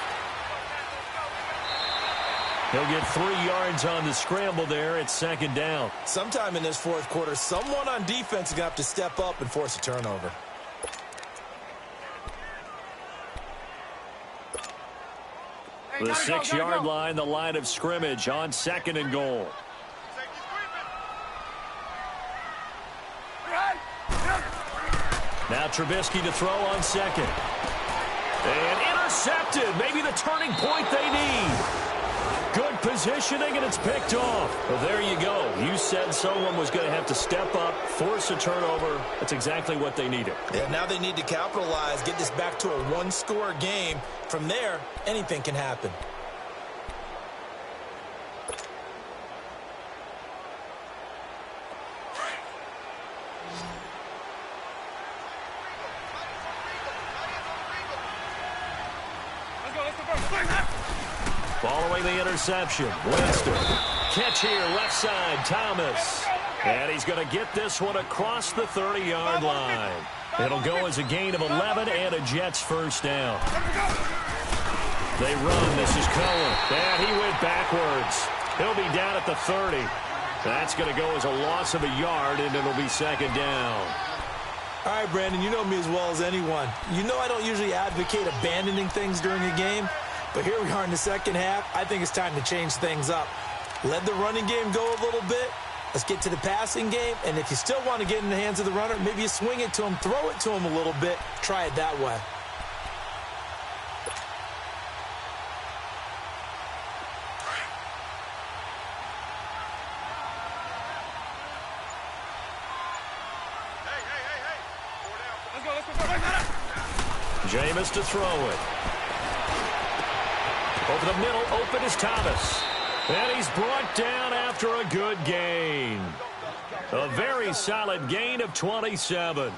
He'll get 3 yards on the scramble there. It's second down. Sometime in this fourth quarter, someone on defense is going to have to step up and force a turnover. The 6-yard line, the line of scrimmage on second and goal. Now Trubisky to throw on second. And intercepted. Maybe the turning point they need. Good positioning, and it's picked off. Well, there you go. You said someone was going to have to step up, force a turnover. That's exactly what they needed. Yeah, now they need to capitalize, get this back to a one-score game. From there, anything can happen. Following the interception, Winston. Catch here, left side, Thomas. And he's going to get this one across the 30-yard line. It'll go as a gain of 11 and a Jets first down. They run. This is Cohen. And he went backwards. He'll be down at the 30. That's going to go as a loss of a yard, and it'll be second down. All right, Brandon, you know me as well as anyone. You know I don't usually advocate abandoning things during a game, but here we are in the second half. I think it's time to change things up. Let the running game go a little bit. Let's get to the passing game, and if you still want to get in the hands of the runner, maybe you swing it to him, throw it to him a little bit, try it that way. Jameis to throw it. Over the middle, open is Thomas. And he's brought down after a good gain. A very solid gain of 27.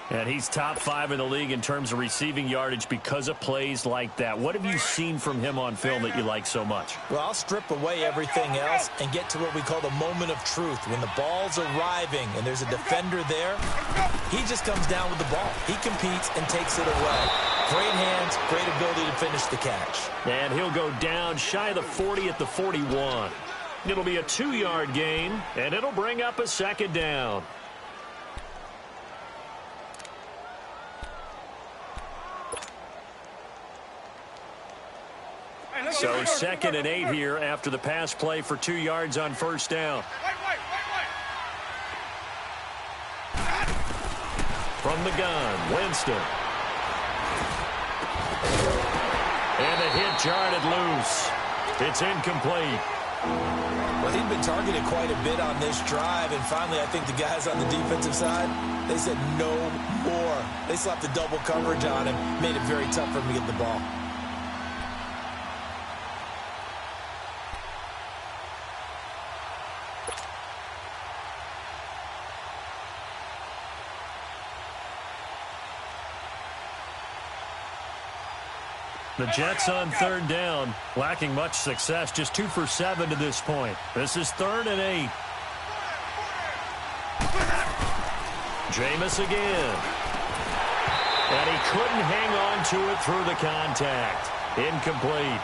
And he's top 5 in the league in terms of receiving yardage because of plays like that. What have you seen from him on film that you like so much? Well, I'll strip away everything else and get to what we call the moment of truth. When the ball's arriving and there's a defender there, he just comes down with the ball. He competes and takes it away. Great hands, great ability to finish the catch. And he'll go down shy of the 40 at the 41. It'll be a 2-yard gain, and it'll bring up a second down. So second and 8 here after the pass play for 2 yards on first down. From the gun, Winston. And the hit jarred loose. It's incomplete. Well, he'd been targeted quite a bit on this drive, and finally I think the guys on the defensive side, they said no more. They slapped the double coverage on him, made it very tough for him to get the ball. The Jets on third down, lacking much success, just 2 for 7 to this point. This is 3rd and 8. Jameis again. And he couldn't hang on to it through the contact. Incomplete.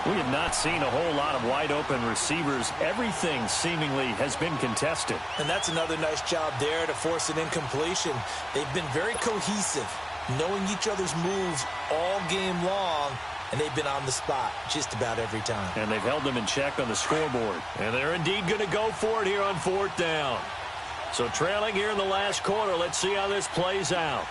We have not seen a whole lot of wide-open receivers. Everything seemingly has been contested. And that's another nice job there to force an incompletion. They've been very cohesive, knowing each other's moves all game long, and they've been on the spot just about every time. And they've held them in check on the scoreboard. And they're indeed going to go for it here on 4th down. So trailing here in the last quarter, let's see how this plays out.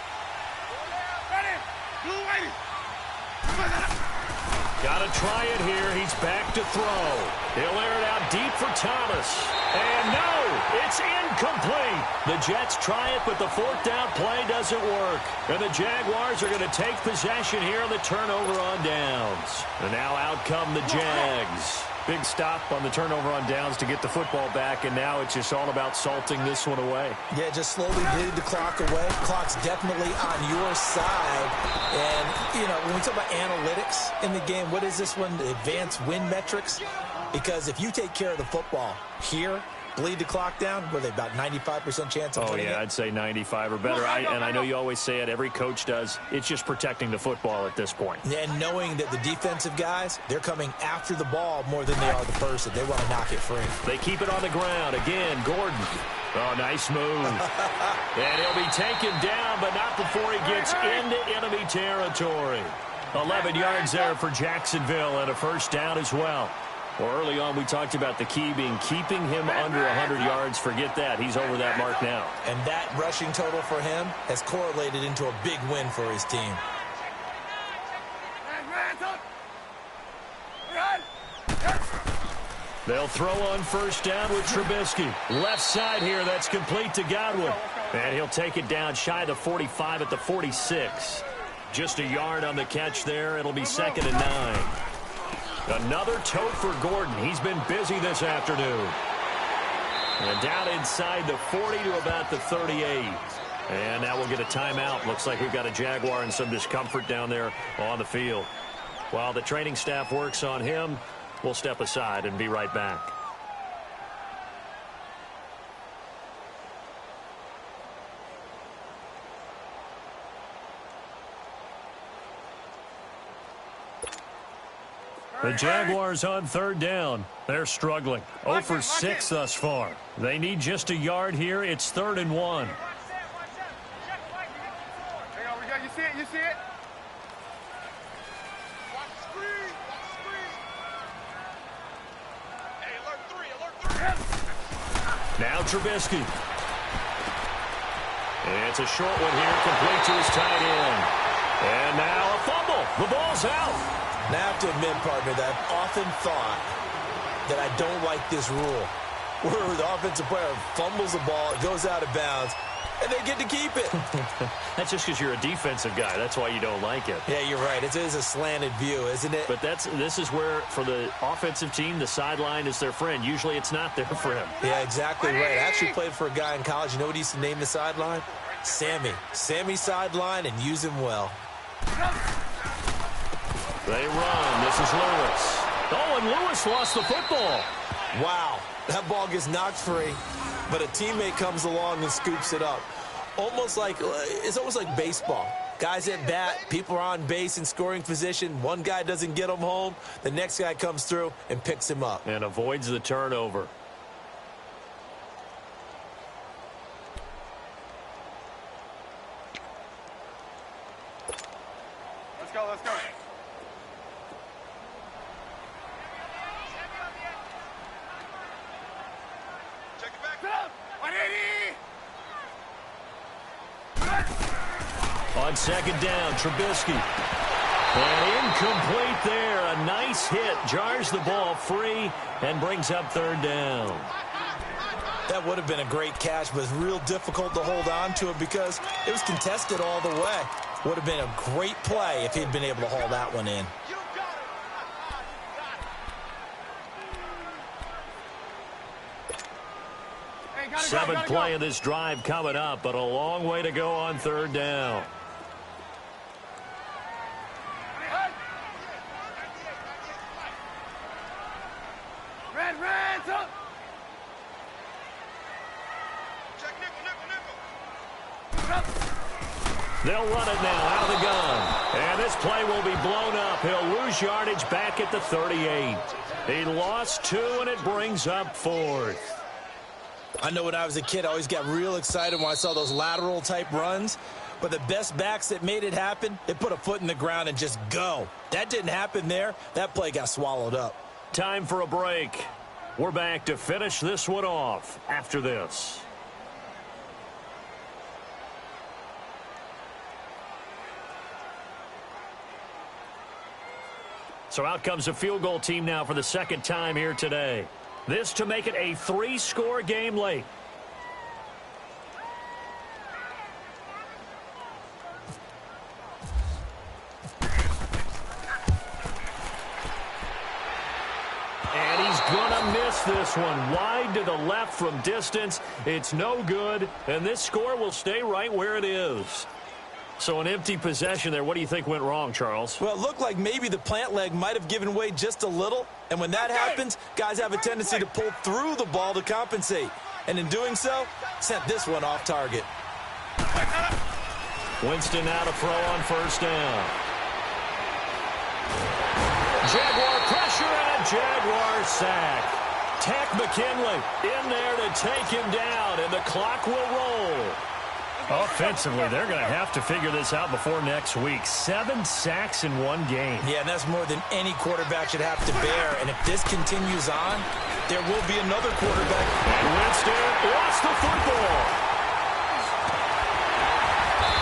Got to try it here. He's back to throw. He'll air it out deep for Thomas. And no, it's incomplete. The Jets try it, but the 4th down play doesn't work. And the Jaguars are going to take possession here on the turnover on downs. And now out come the Jags. Big stop on the turnover on downs to get the football back, and now it's just all about salting this one away. Yeah, just slowly bleed the clock away. Clock's definitely on your side. And, you know, when we talk about analytics in the game, what is this one? The advanced win metrics? Because if you take care of the football here, bleed the clock down, what are they, about 95% chance of winning it? I'd say 95 or better. And I know you always say it, every coach does. It's just protecting the football at this point. And knowing that the defensive guys, they're coming after the ball more than they are the person. They want to knock it free. They keep it on the ground. Again, Gordon. Oh, nice move. And he'll be taken down, but not before he gets into enemy territory. 11 yards there for Jacksonville and a first down as well. Well, early on, we talked about the key being keeping him under 100 yards. Forget that. He's over that mark now. And that rushing total for him has correlated into a big win for his team. They'll throw on first down with Trubisky. Left side here, that's complete to Godwin. And he'll take it down shy of the 45 at the 46. Just a yard on the catch there. It'll be 2nd and 9. Another tote for Gordon. He's been busy this afternoon. And down inside the 40 to about the 38. And now we'll get a timeout. Looks like we've got a Jaguar in some discomfort down there on the field. While the training staff works on him, we'll step aside and be right back. The Jaguars on third down. They're struggling. 0 for 6 thus far. They need just a yard here. It's 3rd and 1. Hang on, we got you see it, you see it? Watch the screen, watch the screen. Hey, alert 3. Now Trubisky. It's a short one here, complete to his tight end. And now a fumble. The ball's out. Now, I have to admit, partner, that I've often thought that I don't like this rule, where the offensive player fumbles the ball, it goes out of bounds, and they get to keep it. That's just because you're a defensive guy. That's why you don't like it. Yeah, you're right. It is a slanted view, isn't it? But this is where, for the offensive team, the sideline is their friend. Usually it's not there for him. Yeah, exactly right. I actually played for a guy in college. You know what he used to name the sideline? Sammy. Sammy sideline, and use him well. They run. This is Lewis. Oh, and Lewis lost the football. Wow. That ball gets knocked free, but a teammate comes along and scoops it up. It's almost like baseball. Guys at bat, people are on base in scoring position. One guy doesn't get him home. The next guy comes through and picks him up. And avoids the turnover. Let's go, let's go. Check it back up. 180. On second down, Trubisky. And incomplete there. A nice hit. Jars the ball free and brings up 3rd down. That would have been a great catch, but it's real difficult to hold on to it because it was contested all the way. Would have been a great play if he'd been able to haul that one in. Seventh play of this drive coming up, but a long way to go on 3rd down. Red, up. Check nickel. They'll run it now out of the gun. And this play will be blown up. He'll lose yardage back at the 38. He lost 2, and it brings up 4th. I know when I was a kid, I always got real excited when I saw those lateral type runs. But the best backs that made it happen, they put a foot in the ground and just go. That didn't happen there. That play got swallowed up. Time for a break. We're back to finish this one off after this. So out comes a field goal team now for the 2nd time here today. This to make it a 3-score game late. And he's gonna miss this one. Wide to the left from distance. It's no good, and this score will stay right where it is. So an empty possession there. What do you think went wrong, Charles? Well, it looked like maybe the plant leg might have given way just a little. And when that happens, guys have a tendency to pull through the ball to compensate. And in doing so, sent this one off target. Winston now to throw on 1st down. Jaguar pressure and a Jaguar sack. Tech McKinley in there to take him down, and the clock will roll. Offensively, they're going to have to figure this out before next week. 7 sacks in one game. Yeah, and that's more than any quarterback should have to bear. And if this continues on, there will be another quarterback. And Winston lost the football.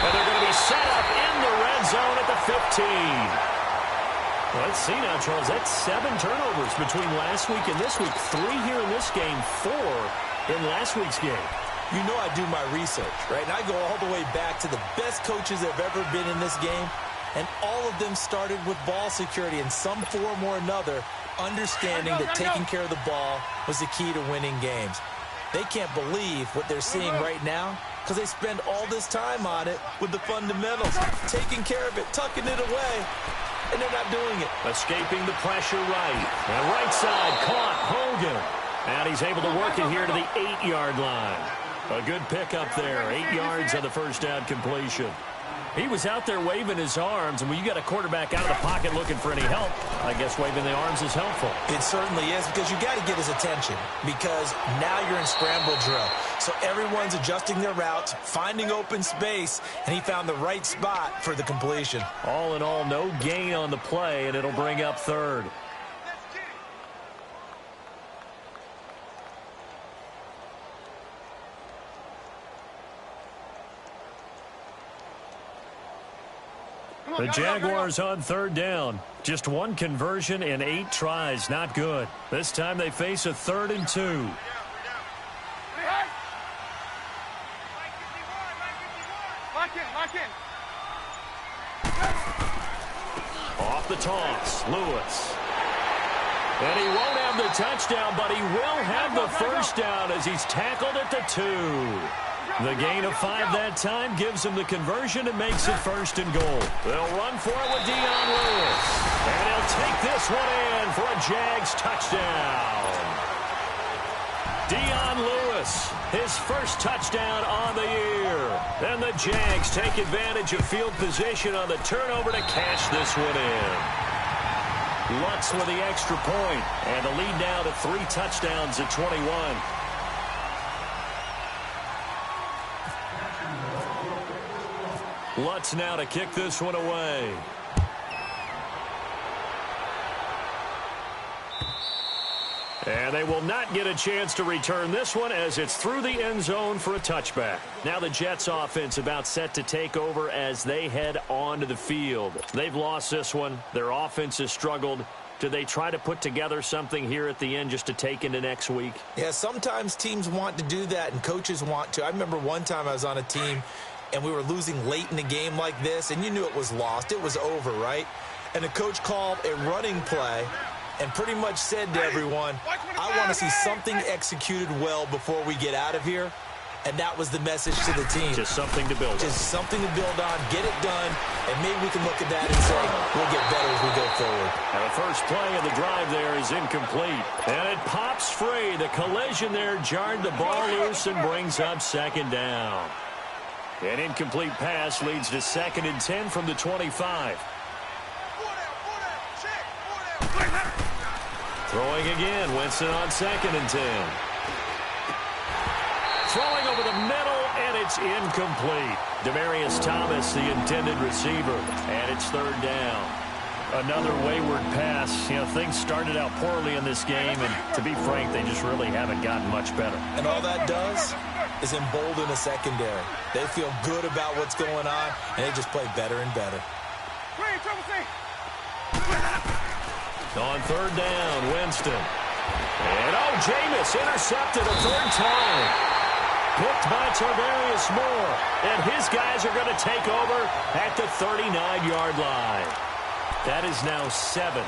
And they're going to be set up in the red zone at the 15. Well, let's see now, Charles. That's 7 turnovers between last week and this week. 3 here in this game, 4 in last week's game. You know I do my research, right? And I go all the way back to the best coaches that have ever been in this game. And all of them started with ball security in some form or another, understanding that taking care of the ball was the key to winning games. They can't believe what they're seeing right now because they spend all this time on it with the fundamentals, taking care of it, tucking it away. and they're not doing it. Escaping the pressure right. And right side caught Hogan. And he's able to work it here to the 8-yard line. A good pickup there. 8 yards on the first down completion. He was out there waving his arms, and when you got a quarterback out of the pocket looking for any help, I guess waving the arms is helpful. It certainly is, because you got to get his attention, because now you're in scramble drill. So everyone's adjusting their routes, finding open space, and he found the right spot for the completion. All in all, no gain on the play, and it'll bring up third. The Jaguars on third down. Just one conversion in 8 tries. Not good. This time they face a 3rd and 2. Lock in. Off the toss, Lewis. And he won't have the touchdown, but he will have the first down as he's tackled at the 2. The gain of 5 that time gives him the conversion and makes it 1st and goal. They'll run for it with Dion Lewis. And he'll take this one in for a Jags touchdown. Dion Lewis, his first touchdown on the year. And the Jags take advantage of field position on the turnover to cash this one in. Lutz with the extra point, and the lead now to 3 touchdowns at 21. Lutz now to kick this one away. And they will not get a chance to return this one as it's through the end zone for a touchback. Now the Jets offense about set to take over as they head onto the field. They've lost this one. Their offense has struggled. Do they try to put together something here at the end just to take into next week? Yeah, sometimes teams want to do that and coaches want to. I remember one time I was on a team and we were losing late in the game like this, and you knew it was lost. It was over, right? And the coach called a running play and pretty much said to everyone, I want to see something executed well before we get out of here. And that was the message to the team. Just something to build on. Just something to build on, get it done, and maybe we can look at that and say, we'll get better as we go forward. And the first play of the drive there is incomplete. And it pops free. The collision there jarred the ball loose and brings up 2nd down. An incomplete pass leads to 2nd and 10 from the 25. Throwing again, Winston on 2nd and 10. Throwing over the middle, and it's incomplete. Demaryius Thomas, the intended receiver, and it's 3rd down. Another wayward pass. You know, things started out poorly in this game, and to be frank, they just really haven't gotten much better. And all that does is embolden the secondary. They feel good about what's going on, and they just play better and better. On 3rd down, Winston. And Jameis intercepted a 3rd time. Picked by Tarvarius Moore. And his guys are going to take over at the 39-yard line. That is now 7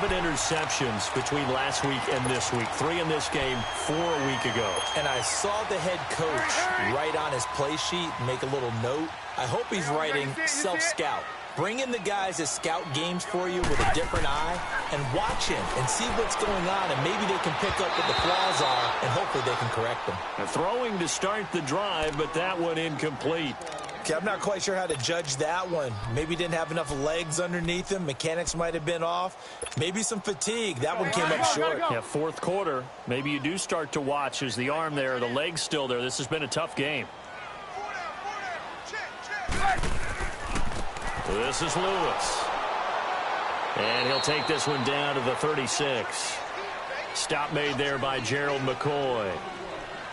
interceptions between last week and this week. 3 in this game, 4 a week ago. And I saw the head coach write on his play sheet, make a little note. I hope he's writing self-scout. Bring in the guys that scout games for you with a different eye and watch him and see what's going on, and maybe they can pick up what the flaws are, and hopefully they can correct them. Throwing to start the drive, but that one incomplete. Okay, I'm not quite sure how to judge that one. Maybe didn't have enough legs underneath him. Mechanics might have been off. Maybe some fatigue. That one came up short. Yeah, 4th quarter. Maybe you do start to watch as the arm there, the leg's still there. This has been a tough game. This is Lewis. And he'll take this one down to the 36. Stop made there by Gerald McCoy.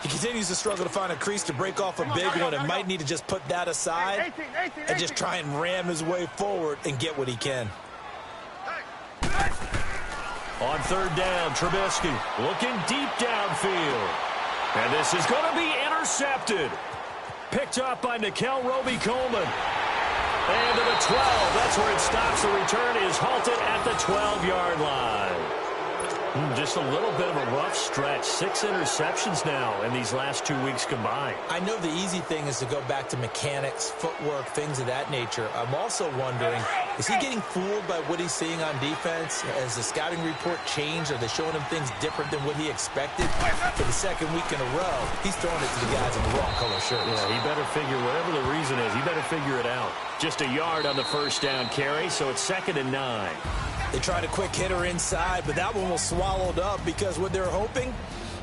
He continues to struggle to find a crease to break off a big one, and might need to just put that aside and just try and ram his way forward and get what he can. On 3rd down, Trubisky looking deep downfield. And this is going to be intercepted. Picked up by Nickel Roby-Coleman. And to the 12. That's where it stops. The return is halted at the 12-yard line. Just a little bit of a rough stretch. 6 interceptions now in these last 2 weeks combined. I know the easy thing is to go back to mechanics, footwork, things of that nature. I'm also wondering, Is he getting fooled by what he's seeing on defense? Has the scouting report changed? Are they showing him things different than what he expected? For the second week in a row, he's throwing it to the guys in the wrong color shirts. Yeah, he better figure, whatever the reason is, he better figure it out. Just a yard on the first down carry, so it's 2nd and 9. They tried a quick hitter inside, but that one was swallowed up because what they're hoping,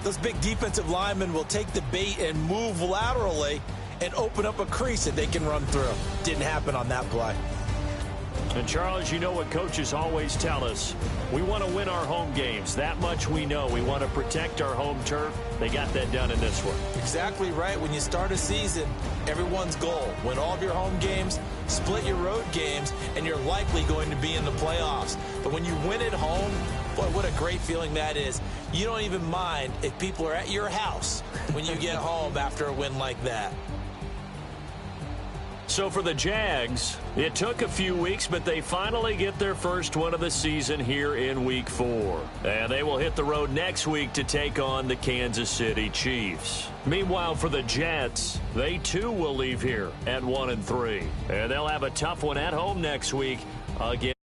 those big defensive linemen will take the bait and move laterally and open up a crease that they can run through. Didn't happen on that play. And, Charles, you know what coaches always tell us. We want to win our home games. That much we know. We want to protect our home turf. They got that done in this one. Exactly right. When you start a season, everyone's goal, win all of your home games, split your road games, and you're likely going to be in the playoffs. But when you win at home, boy, what a great feeling that is. You don't even mind if people are at your house when you get home after a win like that. So for the Jags, it took a few weeks, but they finally get their first one of the season here in Week 4. And they will hit the road next week to take on the Kansas City Chiefs. Meanwhile, for the Jets, they too will leave here at 1-3. And they'll have a tough one at home next week against